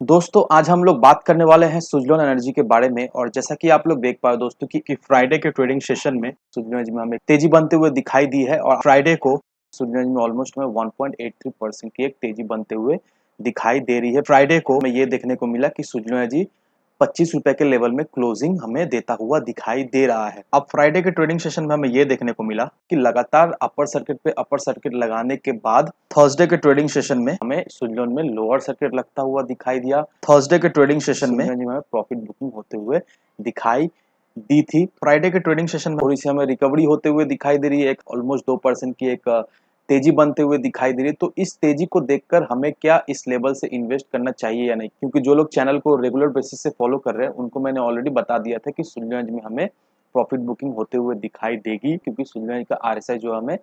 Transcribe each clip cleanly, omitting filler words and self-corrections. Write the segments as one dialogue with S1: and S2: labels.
S1: दोस्तों आज हम लोग बात करने वाले हैं सुज़लोन एनर्जी के बारे में। और जैसा कि आप लोग देख पाए दोस्तों कि फ्राइडे के ट्रेडिंग सेशन में सुज़लोन एनर्जी में हमें तेजी बनते हुए दिखाई दी है और फ्राइडे को सुज़लोन एनर्जी में ऑलमोस्ट हमें 1.83% की एक तेजी बनते हुए दिखाई दे रही है। फ्राइडे को हमें ये देखने को मिला कि सुज़लोन एनर्जी 25 रुपए के लेवल में क्लोजिंग हमें देता हुआ दिखाई दे रहा है। अब फ्राइडे के ट्रेडिंग सेशन में हमें ये देखने को मिला कि लगातार अपर सर्किट पे अपर सर्किट लगाने के बाद थर्सडे के ट्रेडिंग सेशन में हमें सुज़लोन में लोअर सर्किट लगता हुआ दिखाई दिया। थर्सडे के ट्रेडिंग सेशन में हमें प्रॉफिट बुकिंग होते हुए दिखाई दी थी। फ्राइडे के ट्रेडिंग सेशन में थोड़ी सी हमें रिकवरी होते हुए दिखाई दे रही है, एक ऑलमोस्ट 2% की एक तेजी बनते हुए दिखाई दे रही है। तो इस तेजी को देखकर हमें क्या इस लेवल से इन्वेस्ट करना चाहिए या नहीं, क्योंकि जो लोग चैनल को रेगुलर बेसिस से फॉलो कर रहे हैं उनको मैंने ऑलरेडी बता दिया था कि सुज़लोन में हमें प्रॉफिट बुकिंग होते हुए दिखाई देगी, क्योंकि सुज़लोन का आरएसआई जो हमें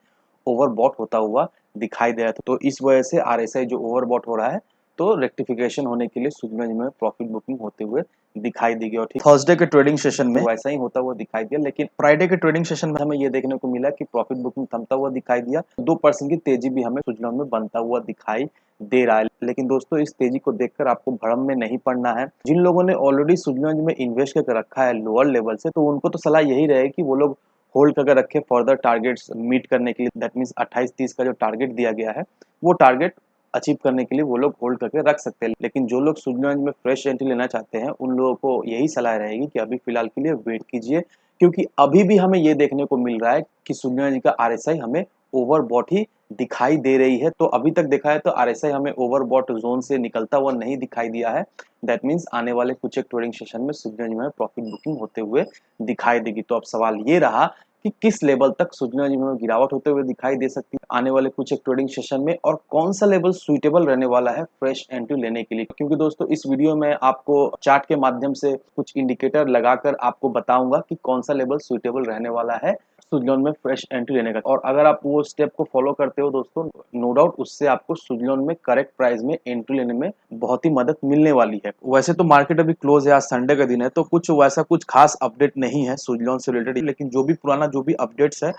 S1: ओवरबॉट होता हुआ दिखाई दे रहा था। तो इस वजह से आरएसआई जो ओवरबॉट हो रहा है तो रेक्टिफिकेशन होने के लिए सुज़लोन में प्रॉफिट बुकिंग होते हुए दिखाई देगी। और थर्सडे के ट्रेडिंग सेशन में वैसा ही होता हुआ दिखाई दिया, लेकिन फ्राइडे के ट्रेडिंग सेशन में हमें ये देखने को मिला कि प्रॉफिट बुकिंग थमता हुआ दिखाई दिया। 2% की तेजी भी हमें सुज़लोन में बनता हुआ दिखाई दे रहा है। लेकिन दोस्तों इस तेजी को देखकर आपको भ्रम में नहीं पड़ना है। जिन लोगों ने ऑलरेडी सुज़लोन में इन्वेस्ट करके रखा है लोअर लेवल से, तो उनको तो सलाह यही रहेगी कि वो लोग होल्ड करके रखे फर्दर टारगेट्स मीट करने के लिए। दैट मीन्स 28-30 का जो टारगेट दिया गया है वो टारगेट अचीव करने के लिए वो लोग होल्ड करके रख सकते हैं। लेकिन जो लोग सुज़लोन में फ्रेश एंट्री लेना चाहते हैं उन लोगों को यही सलाह रहेगी कि अभी फिलहाल के लिए वेट कीजिए, क्योंकि अभी भी हमें ये देखने को मिल रहा है कि सुज़लोन का आरएसआई हमें ओवरबॉट ही दिखाई दे रही है। तो अभी तक देखा है तो आरएसआई हमें ओवरबॉट जोन से निकलता हुआ नहीं दिखाई दिया है। दैट मीन्स आने वाले कुछ एक ट्रेडिंग सेशन में सुज़लोन में प्रॉफिट बुकिंग होते हुए दिखाई देगी। तो अब सवाल ये रहा कि किस लेवल तक सुज़लोन में गिरावट होते हुए दिखाई दे सकती है आने वाले कुछ एक ट्रेडिंग सेशन में, और कौन सा लेवल सुइटेबल रहने वाला है फ्रेश एंट्री लेने के लिए। क्योंकि दोस्तों इस वीडियो में आपको चार्ट के माध्यम से कुछ इंडिकेटर लगाकर आपको बताऊंगा कि कौन सा लेवल सुइटेबल रहने वाला है सुज़लोन में फ्रेश एंट्री लेने का। और अगर आप वो स्टेप को फॉलो करते हो दोस्तों, नो डाउट उससे आपको सुज़लोन में करेक्ट प्राइस में एंट्री लेने में बहुत ही मदद मिलने वाली है। वैसे तो मार्केट अभी क्लोज है, आज संडे का दिन है, तो कुछ वैसा कुछ खास अपडेट नहीं है सुज़लोन से रिलेटेड। लेकिन जो भी पुराना जो भी अपडेट्स है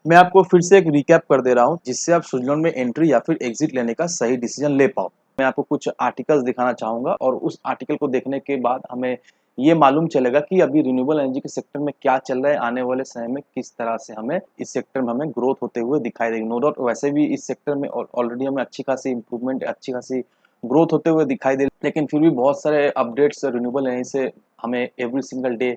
S1: मैं आपको फिर से एक रिकैप कर दे रहा हूँ, जिससे आप सुज़लोन में एंट्री या फिर एग्जिट लेने का सही डिसीजन ले पाओ। मैं आपको कुछ आर्टिकल्स दिखाना चाहूंगा और उस आर्टिकल को देखने के बाद हमें ये मालूम चलेगा कि अभी रिन्यूएबल एनर्जी के सेक्टर में क्या चल रहा है, आने वाले समय में किस तरह से हमें इस सेक्टर में हमें ग्रोथ होते हुए दिखाई देगी। नो डाउट वैसे भी इस सेक्टर में ऑलरेडी हमें अच्छी खासी इंप्रूवमेंट, अच्छी खासी ग्रोथ होते हुए दिखाई दे, लेकिन फिर भी बहुत सारे अपडेट्स रिन्यूएबल एनर्जी से हमें एवरी सिंगल डे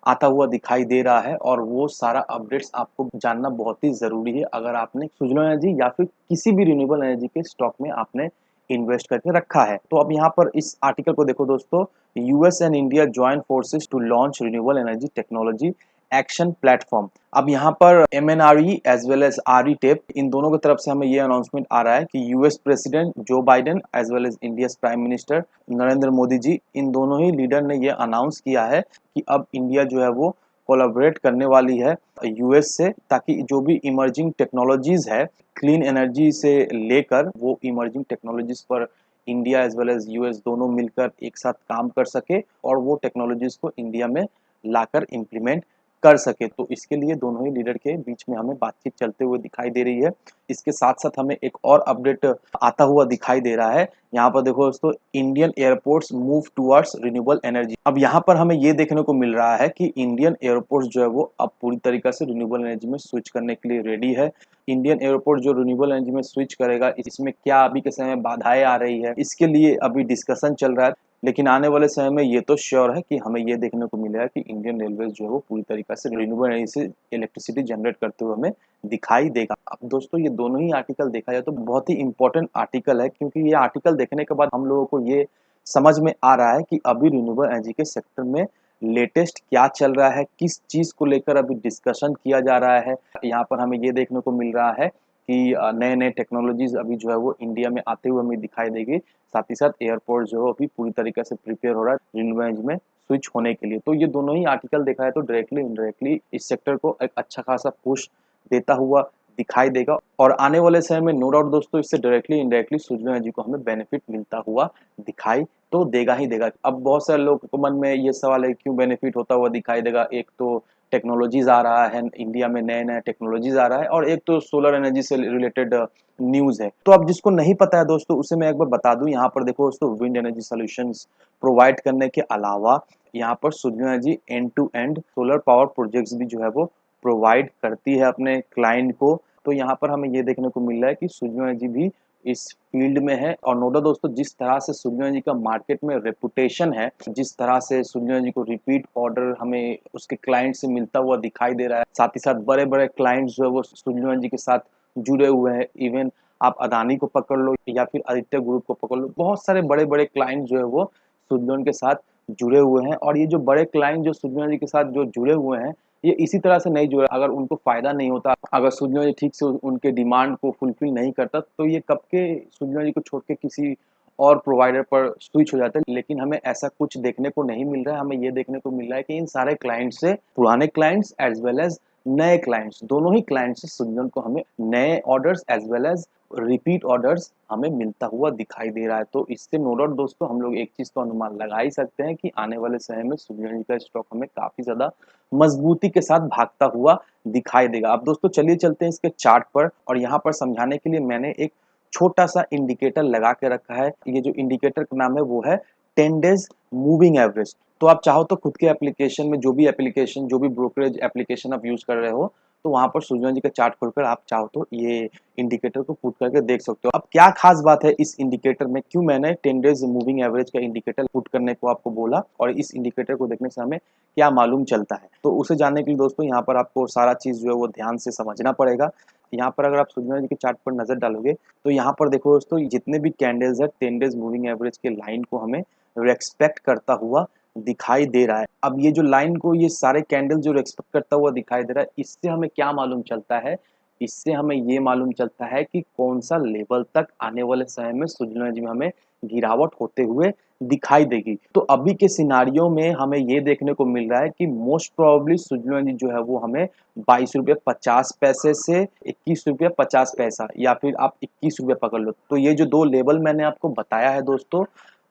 S1: आता हुआ दिखाई दे रहा है। और वो सारा अपडेट्स आपको जानना बहुत ही ज़रूरी है अगर आपने सुज़लोन एनर्जी या फिर किसी भी रिन्यूएबल एनर्जी के स्टॉक में आपने इन्वेस्ट करके रखा है। तो अब यहाँ पर इस आर्टिकल को देखो दोस्तों, US and India join forces to launch renewable energy technology action platform. अब यहाँ पर MNRE as well as RE TAP, इन दोनों की तरफ से हमें ये अनाउंसमेंट आ रहा है कि US president Joe Biden as well as India prime minister Narendra Modi ji, इन दोनों ही लीडर ने ये अनाउंस किया है कि अब इंडिया जो है वो कोलैबोरेट करने वाली है यूएस से, ताकि जो भी इमर्जिंग टेक्नोलॉजीज है क्लीन एनर्जी से लेकर वो इमर्जिंग टेक्नोलॉजीज पर India as well as US दोनों मिलकर एक साथ काम कर सके और वो टेक्नोलॉजीज को इंडिया में लाकर इम्प्लीमेंट कर सके। तो इसके लिए दोनों ही लीडर के बीच में हमें बातचीत चलते हुए दिखाई दे रही है। इसके साथ साथ हमें एक और अपडेट आता हुआ दिखाई दे रहा है। यहाँ पर देखो दोस्तों, Indian airports move towards renewable energy. अब यहाँ पर हमें ये देखने को मिल रहा है कि इंडियन एयरपोर्ट्स जो है वो अब पूरी तरीके से रिन्यूएबल एनर्जी में स्विच करने के लिए रेडी है। इंडियन एयरपोर्ट जो रिन्यूएबल एनर्जी में स्विच करेगा, इसमें क्या अभी के समय में बाधाएं आ रही है, इसके लिए अभी डिस्कशन चल रहा है। लेकिन आने वाले समय में ये तो श्योर है कि हमें ये देखने को मिलेगा कि इंडियन रेलवेज जो है वो पूरी तरीके से रिन्यूएबल एनर्जी से इलेक्ट्रिसिटी जनरेट करते हुए हमें दिखाई देगा। अब दोस्तों ये दोनों ही आर्टिकल देखा जाए तो बहुत ही इंपॉर्टेंट आर्टिकल है, क्योंकि ये आर्टिकल देखने के बाद हम लोगों को ये समझ में आ रहा है कि अभी रिन्यूएबल एनर्जी के सेक्टर में लेटेस्ट क्या चल रहा है, किस चीज को लेकर अभी डिस्कशन किया जा रहा है। यहाँ पर हमें ये देखने को मिल रहा है कि नए नए टेक्नोलॉजीज अभी जो है वो इंडिया में आते हुए हमें दिखाई देगी। साथ ही साथ एयरपोर्ट जो है अभी पूरी तरीके से प्रिपेयर हो रहा है रिन्यूएबल एनर्जी में स्विच होने के लिए। तो ये दोनों ही आर्टिकल देखा है तो डायरेक्टली इनडायरेक्टली इस सेक्टर को एक अच्छा खासा पुश देता हुआ दिखाई देगा। और आने वाले समय में नो डाउट दोस्तों इससे डायरेक्टली इनडायरेक्टली सुज़लोन एनर्जी को हमें बेनिफिट मिलता हुआ दिखाई तो देगा ही देगा। अब बहुत सारे लोगों के मन में ये सवाल है क्यों बेनिफिट होता हुआ दिखाई देगा। एक तो टेक्नोलॉजीज आ रहा है इंडिया में, नए नए टेक्नोलॉजीज आ रहा है, और एक तो सोलर एनर्जी से रिलेटेड न्यूज है। तो अब जिसको नहीं पता है दोस्तों उसे मैं एक बार बता दूं, यहाँ पर देखो दोस्तों, विंड एनर्जी सॉल्यूशंस प्रोवाइड करने के अलावा यहाँ पर सूर्य energy end to end solar power projects भी जो है वो प्रोवाइड करती है अपने क्लाइंट को। तो यहाँ पर हमें ये देखने को मिल रहा है कि सूर्य एनर्जी भी इस फील्ड में है। और नो डाउट दोस्तों, जिस तरह से सूर्य एनर्जी का मार्केट में रेपुटेशन है, जिस तरह से सूर्य एनर्जी को रिपीट ऑर्डर हमें उसके क्लाइंट से मिलता हुआ दिखाई दे रहा है, साथ ही साथ बड़े बड़े क्लाइंट्स जो है वो सूर्य एनर्जी के साथ जुड़े हुए हैं। इवन आप अदानी को पकड़ लो या फिर आदित्य ग्रुप को पकड़ लो, बहुत सारे बड़े बड़े क्लाइंट जो है वो सूर्य के साथ जुड़े हुए हैं। और ये जो बड़े क्लाइंट जो सूर्य एनर्जी के साथ जो जुड़े हुए हैं, ये इसी तरह से नहीं जुड़ा, अगर उनको फायदा नहीं होता, अगर सूर्य एनर्जी ठीक से उनके डिमांड को फुलफिल नहीं करता, तो ये कब के सूर्य एनर्जी को छोड़ के किसी और प्रोवाइडर पर स्विच हो जाते हैं। लेकिन हमें ऐसा कुछ देखने को नहीं मिल रहा है। हमें ये देखने को मिल रहा है कि इन सारे क्लाइंट से, पुराने क्लाइंट्स एज वेल एज नए क्लाइंट्स, दोनों ही क्लाइंट्स से सूर्य को हमें नए orders as well as repeat orders हमें मिलता हुआ दिखाई दे रहा है। तो इससे नो डाउट दोस्तों, हम लोग एक चीज तो अनुमान लगा ही सकते हैं कि आने वाले समय में सूर्य एनर्जी का स्टॉक हमें काफी ज्यादा मजबूती के साथ भागता हुआ दिखाई देगा। अब दोस्तों चलिए चलते हैं इसके चार्ट पर, और यहाँ पर समझाने के लिए मैंने एक छोटा सा इंडिकेटर लगा के रखा है। ये जो इंडिकेटर का नाम है वो है 10 डेज मूविंग एवरेज। तो आप चाहो तो खुद के एप्लीकेशन में, जो भी एप्लीकेशन, जो भी ब्रोकरेज एप्लीकेशन आप यूज कर रहे हो, तो वहां पर सूर्य जी का चार्ट खोलकर आप चाहो तो ये इंडिकेटर को पुट करके देख सकते हो। अब क्या खास बात है इस इंडिकेटर में, क्यों मैंने 10 डेज मूविंग एवरेज का इंडिकेटर पुट करने को आपको बोला, और इस इंडिकेटर को देखने से हमें क्या मालूम चलता है, तो उसे जानने के लिए दोस्तों यहाँ पर आपको सारा चीज जो है वो ध्यान से समझना पड़ेगा। यहाँ पर अगर आप सूर्य जी के चार्ट पर नजर डालोगे, तो यहाँ पर देखो दोस्तों, जितने भी कैंडल्स है 10 डेज मूविंग एवरेज के लाइन को हमें रेस्पेक्ट करता हुआ दिखाई दे रहा है। अब ये जो लाइन को, ये सारे कैंडल जो रेस्पेक्ट करता हुआ दिखाई दे रहा है, इससे हमें क्या मालूम चलता है, इससे हमें ये मालूम चलता है कि कौन सा लेवल तक आने वाले समय में सूर्य एनर्जी में हमें गिरावट होते हुए दिखाई देगी। तो अभी के सिनारियों में हमें ये देखने को मिल रहा है कि मोस्ट प्रोबेबली सूर्य एनर्जी जो है वो हमें 22 रुपये 50 पैसे से 21 रुपये 50 पैसा, या फिर आप 21 रुपये पकड़ लो। तो ये जो दो लेवल मैंने आपको बताया है दोस्तों,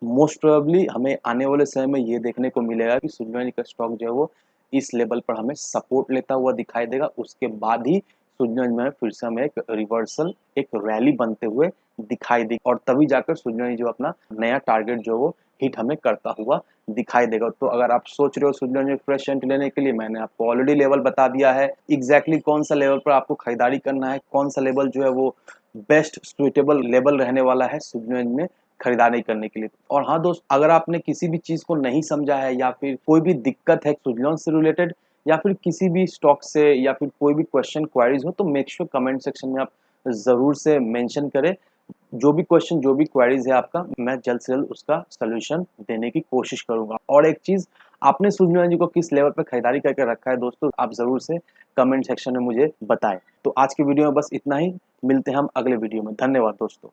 S1: मोस्ट प्रोबेबली हमें आने वाले समय में ये देखने को मिलेगा कि सूर्य एनर्जी का स्टॉक जो है वो इस लेवल पर हमें सपोर्ट लेता हुआ दिखाई देगा। उसके बाद ही सूर्य एनर्जी में फिर से हमें एक रिवर्सल, एक रैली बनते हुए दिखाई देगी, और तभी जाकर सूर्य एनर्जी जो अपना नया टारगेट जो वो हिट हमें करता हुआ दिखाई देगा। तो अगर आप सोच रहे हो सूर्य एनर्जी फ्रेश एंट्री लेने के लिए, मैंने आपको ऑलरेडी लेवल बता दिया है, एग्जैक्टली कौन सा लेवल पर आपको खरीदारी करना है, कौन सा लेवल जो है वो बेस्ट सुइटेबल लेवल रहने वाला है सूर्य एनर्जी में खरीदारी करने के लिए। और हाँ दोस्त, अगर आपने किसी भी चीज को नहीं समझा है, या फिर कोई भी दिक्कत है सूर्य से रिलेटेड, या फिर किसी भी स्टॉक से, या फिर कोई भी क्वेश्चन क्वारीज हो, तो मेक श्योर कमेंट सेक्शन में आप जरूर से मेंशन करें। जो भी क्वेश्चन, जो भी क्वेरीज है आपका, मैं जल्द से जल्द उसका सोल्यूशन देने की कोशिश करूंगा। और एक चीज, आपने सूर्य एनर्जी को किस लेवल पर खरीदारी करके रखा है दोस्तों, आप जरूर से कमेंट सेक्शन में मुझे बताएं। तो आज की वीडियो में बस इतना ही, मिलते हैं हम अगले वीडियो में। धन्यवाद दोस्तों।